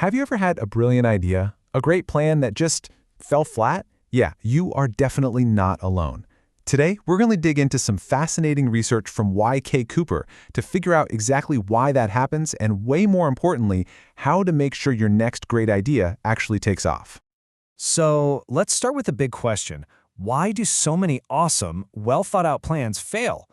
Have you ever had a brilliant idea, a great plan that just fell flat? Yeah, you are definitely not alone. Today, we're going to dig into some fascinating research from Y.K. Cooper to figure out exactly why that happens and, way more importantly, how to make sure your next great idea actually takes off. So let's start with the big question. Why do so many awesome, well-thought-out plans fail?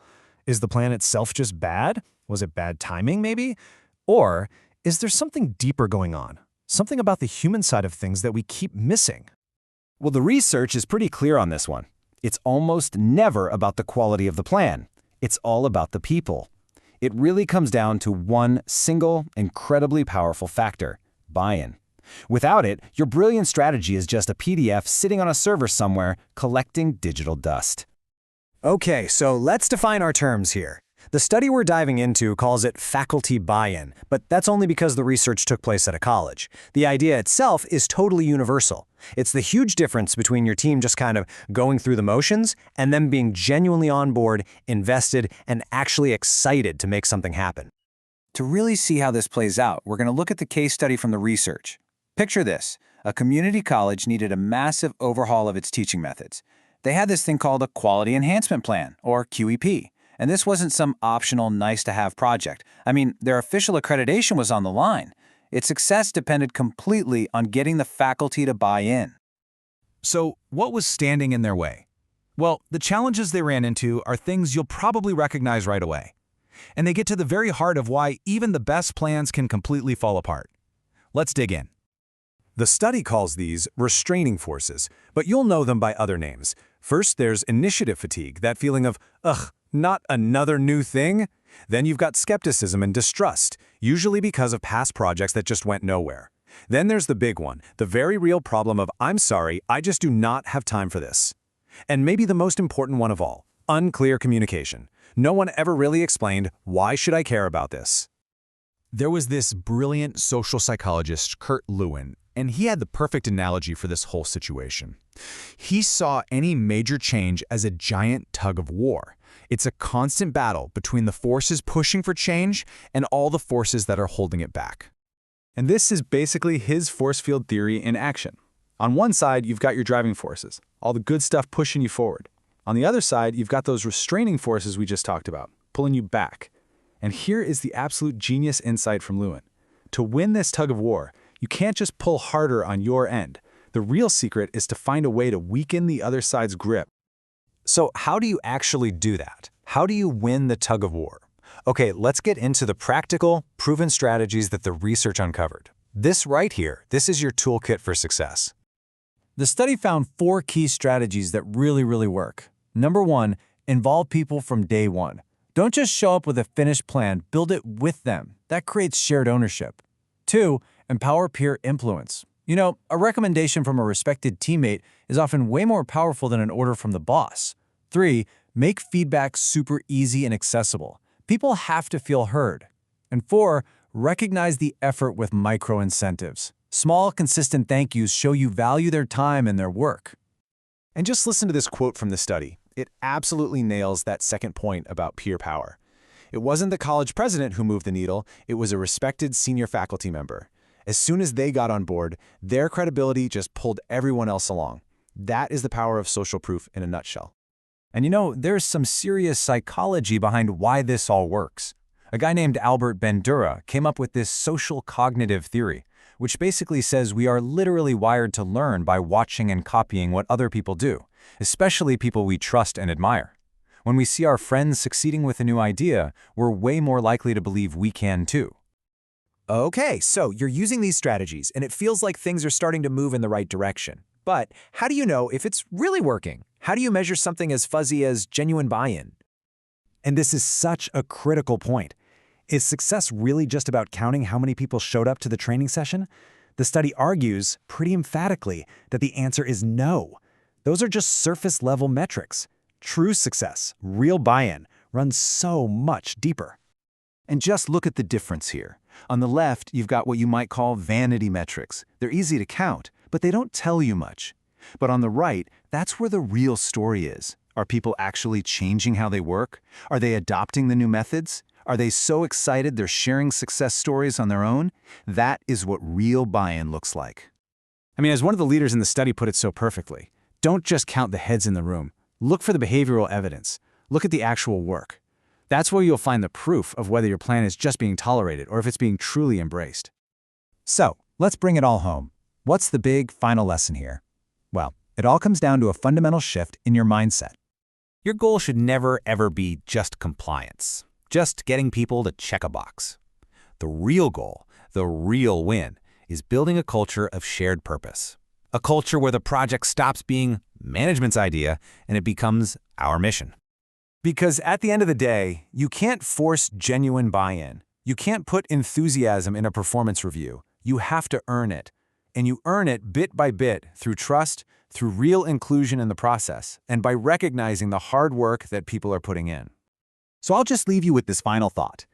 Is the plan itself just bad? Was it bad timing, maybe? Or is there something deeper going on? Something about the human side of things that we keep missing? Well, the research is pretty clear on this one. It's almost never about the quality of the plan. It's all about the people. It really comes down to one single, incredibly powerful factor: buy-in. Without it, your brilliant strategy is just a PDF sitting on a server somewhere collecting digital dust. Okay, so let's define our terms here. The study we're diving into calls it faculty buy-in, but that's only because the research took place at a college. The idea itself is totally universal. It's the huge difference between your team just kind of going through the motions and them being genuinely on board, invested, and actually excited to make something happen. To really see how this plays out, we're going to look at the case study from the research. Picture this: a community college needed a massive overhaul of its teaching methods. They had this thing called a Quality Enhancement Plan, or QEP. And this wasn't some optional nice-to-have project. I mean, their official accreditation was on the line. Its success depended completely on getting the faculty to buy in. So, what was standing in their way? Well, the challenges they ran into are things you'll probably recognize right away. And they get to the very heart of why even the best plans can completely fall apart. Let's dig in. The study calls these restraining forces, but you'll know them by other names. First, there's initiative fatigue, that feeling of, ugh, not another new thing? Then you've got skepticism and distrust, usually because of past projects that just went nowhere. Then there's the big one, the very real problem of, I'm sorry, I just do not have time for this. And maybe the most important one of all, unclear communication. No one ever really explained, why should I care about this? There was this brilliant social psychologist, Lewin, and he had the perfect analogy for this whole situation. He saw any major change as a giant tug of war. It's a constant battle between the forces pushing for change and all the forces that are holding it back. And this is basically his force field theory in action. On one side, you've got your driving forces, all the good stuff pushing you forward. On the other side, you've got those restraining forces we just talked about, pulling you back. And here is the absolute genius insight from Lewin. To win this tug of war, you can't just pull harder on your end. The real secret is to find a way to weaken the other side's grip. So how do you actually do that? How do you win the tug of war? Okay, let's get into the practical, proven strategies that the research uncovered. This right here, this is your toolkit for success. The study found 4 key strategies that really work. Number 1, involve people from day one. Don't just show up with a finished plan, build it with them. That creates shared ownership. 2, empower peer influence. You know, a recommendation from a respected teammate is often way more powerful than an order from the boss. 3, make feedback super easy and accessible. People have to feel heard. And 4, recognize the effort with micro incentives. Small, consistent thank yous show you value their time and their work. And just listen to this quote from the study. It absolutely nails that second point about peer power. It wasn't the college president who moved the needle, it was a respected senior faculty member. As soon as they got on board, their credibility just pulled everyone else along. That is the power of social proof in a nutshell. And you know, there's some serious psychology behind why this all works. A guy named Bandura came up with this social cognitive theory, which basically says we are literally wired to learn by watching and copying what other people do, especially people we trust and admire. When we see our friends succeeding with a new idea, we're way more likely to believe we can too. Okay, so you're using these strategies, and it feels like things are starting to move in the right direction. But how do you know if it's really working? How do you measure something as fuzzy as genuine buy-in? And this is such a critical point. Is success really just about counting how many people showed up to the training session? The study argues, pretty emphatically, that the answer is no. Those are just surface-level metrics. True success, real buy-in, runs so much deeper. And just look at the difference here. On the left, you've got what you might call vanity metrics. They're easy to count, but they don't tell you much. But on the right, that's where the real story is. Are people actually changing how they work? Are they adopting the new methods? Are they so excited they're sharing success stories on their own? That is what real buy-in looks like. I mean, as one of the leaders in the study put it so perfectly, don't just count the heads in the room. Look for the behavioral evidence. Look at the actual work. That's where you'll find the proof of whether your plan is just being tolerated or if it's being truly embraced. So, let's bring it all home. What's the big final lesson here? Well, it all comes down to a fundamental shift in your mindset. Your goal should never, ever be just compliance, just getting people to check a box. The real goal, the real win, is building a culture of shared purpose. A culture where the project stops being management's idea and it becomes our mission. Because at the end of the day, you can't force genuine buy-in. You can't put enthusiasm in a performance review. You have to earn it. And you earn it bit by bit through trust, through real inclusion in the process, and by recognizing the hard work that people are putting in. So I'll just leave you with this final thought.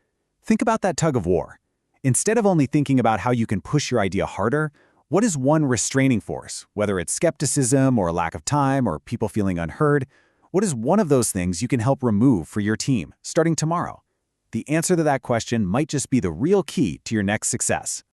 Think about that tug of war. Instead of only thinking about how you can push your idea harder, what is one restraining force, whether it's skepticism or a lack of time or people feeling unheard? What is one of those things you can help remove for your team starting tomorrow? The answer to that question might just be the real key to your next success.